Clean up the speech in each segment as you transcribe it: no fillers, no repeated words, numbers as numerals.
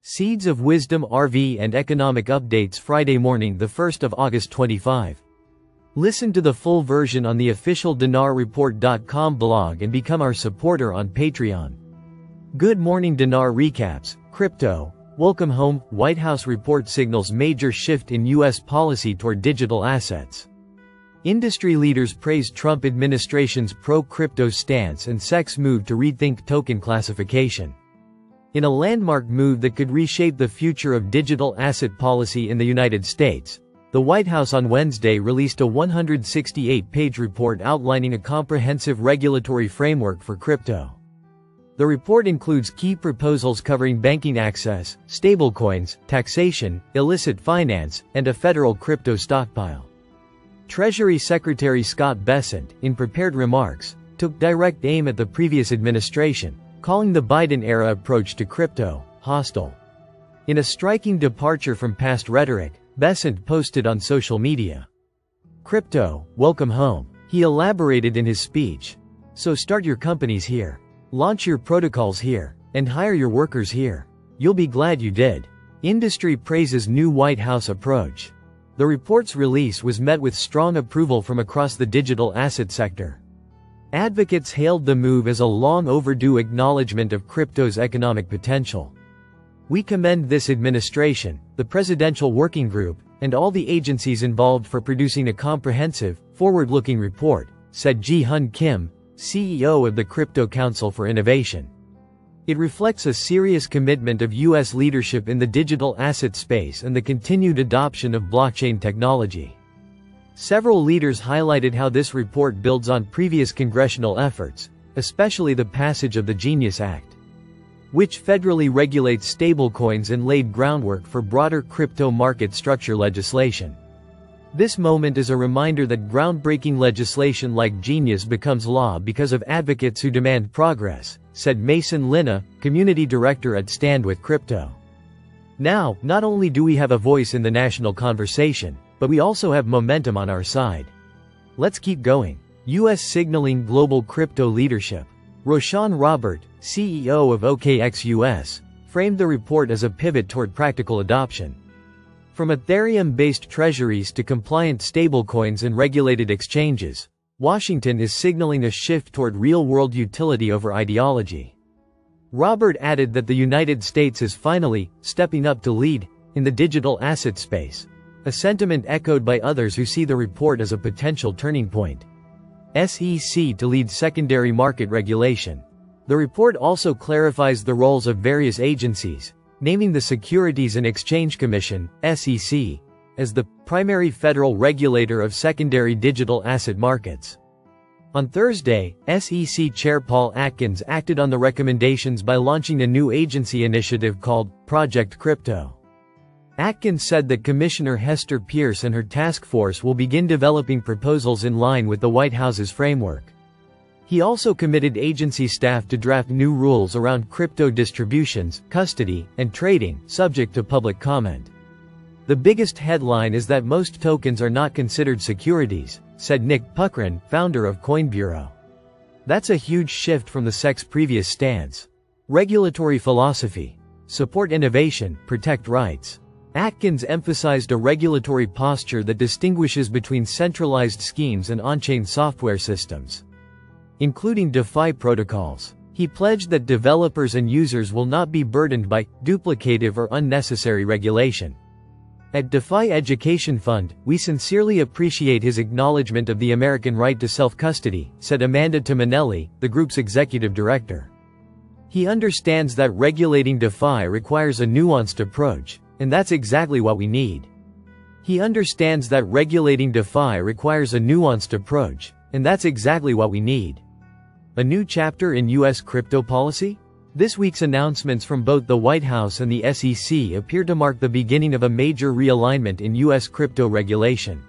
Seeds of Wisdom RV and Economic Updates Friday morning, the 1st of August 25. Listen to the full version on the official dinarreport.com blog and become our supporter on Patreon. Good morning. Dinar recaps. Crypto. Welcome home. White House report signals major shift in U.S. policy toward digital assets. Industry leaders praise Trump administration's pro-crypto stance and SEC's move to rethink token classification. In a landmark move that could reshape the future of digital asset policy in the United States, the White House on Wednesday released a 168-page report outlining a comprehensive regulatory framework for crypto. The report includes key proposals covering banking access, stablecoins, taxation, illicit finance, and a federal crypto stockpile. Treasury Secretary Scott Bessent, in prepared remarks, took direct aim at the previous administration, calling the Biden-era approach to crypto hostile. In a striking departure from past rhetoric, Bessent posted on social media, "Crypto, welcome home." He elaborated in his speech, "So start your companies here. Launch your protocols here. And hire your workers here. You'll be glad you did." Industry praises new White House approach. The report's release was met with strong approval from across the digital asset sector. Advocates hailed the move as a long-overdue acknowledgement of crypto's economic potential. "We commend this administration, the Presidential Working Group, and all the agencies involved for producing a comprehensive, forward-looking report," said Ji-Hun Kim, CEO of the Crypto Council for Innovation. "It reflects a serious commitment of U.S. leadership in the digital asset space and the continued adoption of blockchain technology." Several leaders highlighted how this report builds on previous congressional efforts, especially the passage of the Genius Act, which federally regulates stablecoins and laid groundwork for broader crypto market structure legislation. "This moment is a reminder that groundbreaking legislation like Genius becomes law because of advocates who demand progress," said Mason Linna, community director at Stand with Crypto. "Now, not only do we have a voice in the national conversation, but we also have momentum on our side. Let's keep going." U.S. signaling global crypto leadership. Roshan Robert, CEO of OKX US, framed the report as a pivot toward practical adoption. From Ethereum-based treasuries to compliant stablecoins and regulated exchanges, Washington is signaling a shift toward real-world utility over ideology. Robert added that the United States is finally stepping up to lead in the digital asset space, a sentiment echoed by others who see the report as a potential turning point. SEC to lead secondary market regulation. The report also clarifies the roles of various agencies, naming the Securities and Exchange Commission, SEC, as the primary federal regulator of secondary digital asset markets. On Thursday, SEC Chair Paul Atkins acted on the recommendations by launching a new agency initiative called Project Crypto. Atkins said that Commissioner Hester Pierce and her task force will begin developing proposals in line with the White House's framework. He also committed agency staff to draft new rules around crypto distributions, custody, and trading, subject to public comment. "The biggest headline is that most tokens are not considered securities," said Nick Puckrin, founder of Coin Bureau. "That's a huge shift from the SEC's previous stance. Regulatory philosophy. Support innovation, protect rights." Atkins emphasized a regulatory posture that distinguishes between centralized schemes and on-chain software systems, including DeFi protocols. He pledged that developers and users will not be burdened by duplicative or unnecessary regulation. At DeFi Education Fund, "We sincerely appreciate his acknowledgement of the American right to self-custody," said Amanda Timonelli, the group's executive director. "He understands that regulating DeFi requires a nuanced approach, and that's exactly what we need." He understands that regulating DeFi requires a nuanced approach, and that's exactly what we need. A new chapter in U.S. crypto policy? This week's announcements from both the White House and the SEC appear to mark the beginning of a major realignment in U.S. crypto regulation.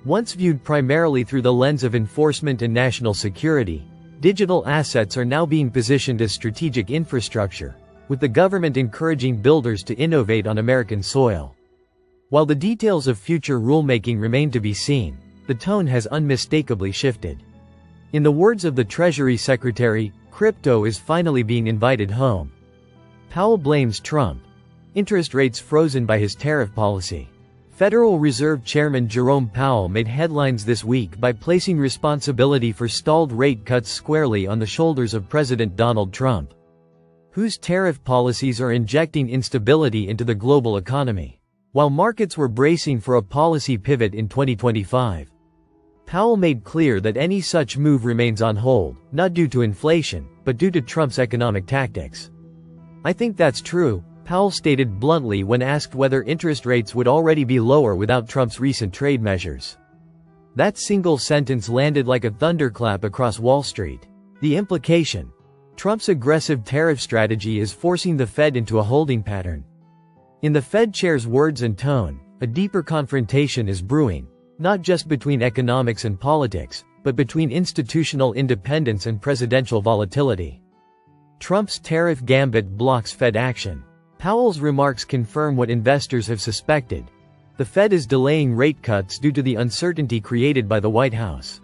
Once viewed primarily through the lens of enforcement and national security, digital assets are now being positioned as strategic infrastructure, with the government encouraging builders to innovate on American soil. While the details of future rulemaking remain to be seen, the tone has unmistakably shifted. In the words of the Treasury Secretary, crypto is finally being invited home. Powell blames Trump. interest rates frozen by his tariff policy. Federal Reserve Chairman Jerome Powell made headlines this week by placing responsibility for stalled rate cuts squarely on the shoulders of President Donald Trump, whose tariff policies are injecting instability into the global economy. While markets were bracing for a policy pivot in 2025, Powell made clear that any such move remains on hold, not due to inflation, but due to Trump's economic tactics. "I think that's true," Powell stated bluntly when asked whether interest rates would already be lower without Trump's recent trade measures. That single sentence landed like a thunderclap across Wall Street. The implication: Trump's aggressive tariff strategy is forcing the Fed into a holding pattern. In the Fed chair's words and tone, a deeper confrontation is brewing, not just between economics and politics, but between institutional independence and presidential volatility. Trump's tariff gambit blocks Fed action. Powell's remarks confirm what investors have suspected. The Fed is delaying rate cuts due to the uncertainty created by the White House.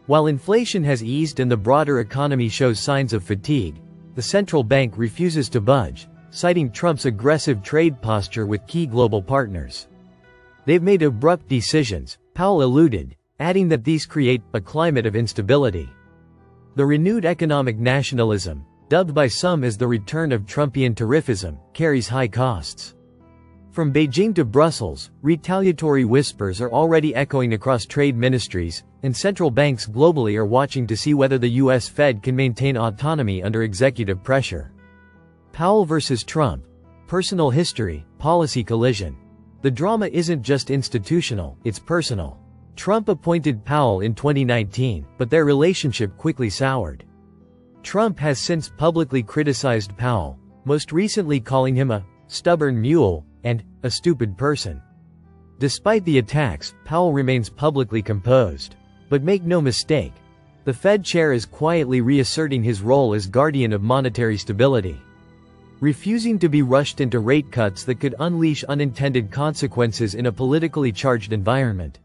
While inflation has eased and the broader economy shows signs of fatigue, the central bank refuses to budge, citing Trump's aggressive trade posture with key global partners. "They've made abrupt decisions," Powell alluded, adding that these create a climate of instability. The renewed economic nationalism, dubbed by some as the return of Trumpian tariffism, carries high costs. From Beijing to Brussels, retaliatory whispers are already echoing across trade ministries, and central banks globally are watching to see whether the U.S. Fed can maintain autonomy under executive pressure. Powell versus Trump. Personal history, policy collision. The drama isn't just institutional, it's personal. Trump appointed Powell in 2019, but their relationship quickly soured. Trump has since publicly criticized Powell, most recently calling him a stubborn mule and a stupid person. Despite the attacks, Powell remains publicly composed. But make no mistake, the Fed chair is quietly reasserting his role as guardian of monetary stability, refusing to be rushed into rate cuts that could unleash unintended consequences in a politically charged environment.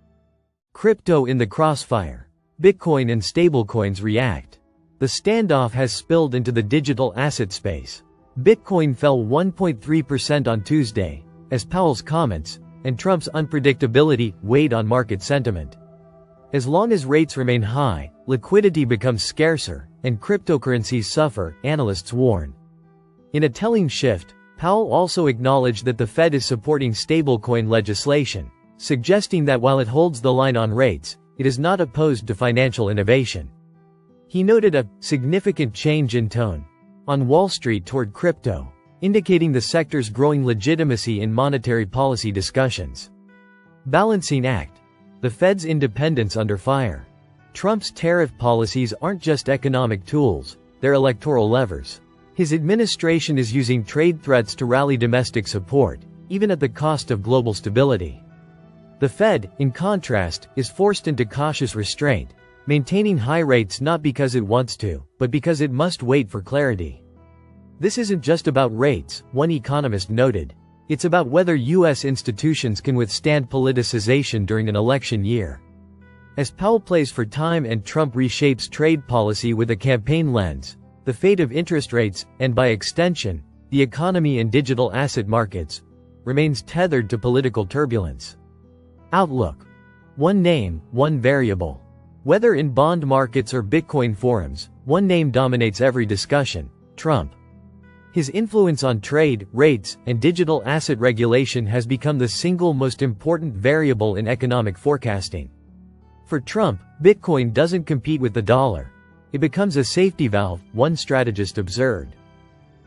Crypto in the crossfire. Bitcoin and stablecoins react. The standoff has spilled into the digital asset space. Bitcoin fell 1.3% on Tuesday, as Powell's comments and Trump's unpredictability weighed on market sentiment. As long as rates remain high, liquidity becomes scarcer, and cryptocurrencies suffer, analysts warn. In a telling shift, Powell also acknowledged that the Fed is supporting stablecoin legislation, suggesting that while it holds the line on rates, it is not opposed to financial innovation. He noted a significant change in tone on Wall Street toward crypto, indicating the sector's growing legitimacy in monetary policy discussions. Balancing act. The Fed's independence under fire. Trump's tariff policies aren't just economic tools, they're electoral levers. His administration is using trade threats to rally domestic support, even at the cost of global stability. The Fed, in contrast, is forced into cautious restraint, maintaining high rates not because it wants to, but because it must wait for clarity. This isn't just about rates, one economist noted. It's about whether U.S. institutions can withstand politicization during an election year. As Powell plays for time and Trump reshapes trade policy with a campaign lens, the fate of interest rates, and by extension, the economy and digital asset markets, remains tethered to political turbulence. Outlook. One name, one variable. Whether in bond markets or Bitcoin forums, one name dominates every discussion: Trump. His influence on trade, rates, and digital asset regulation has become the single most important variable in economic forecasting. For Trump, Bitcoin doesn't compete with the dollar. It becomes a safety valve, one strategist observed.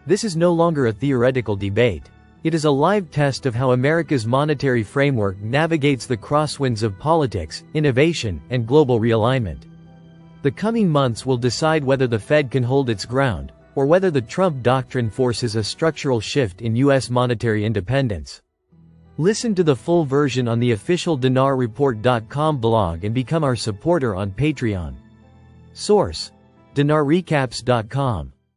This is no longer a theoretical debate. It is a live test of how America's monetary framework navigates the crosswinds of politics, innovation, and global realignment. The coming months will decide whether the Fed can hold its ground, or whether the Trump doctrine forces a structural shift in U.S. monetary independence. Listen to the full version on the official dinarreport.com blog and become our supporter on Patreon. Source: dinarrecaps.com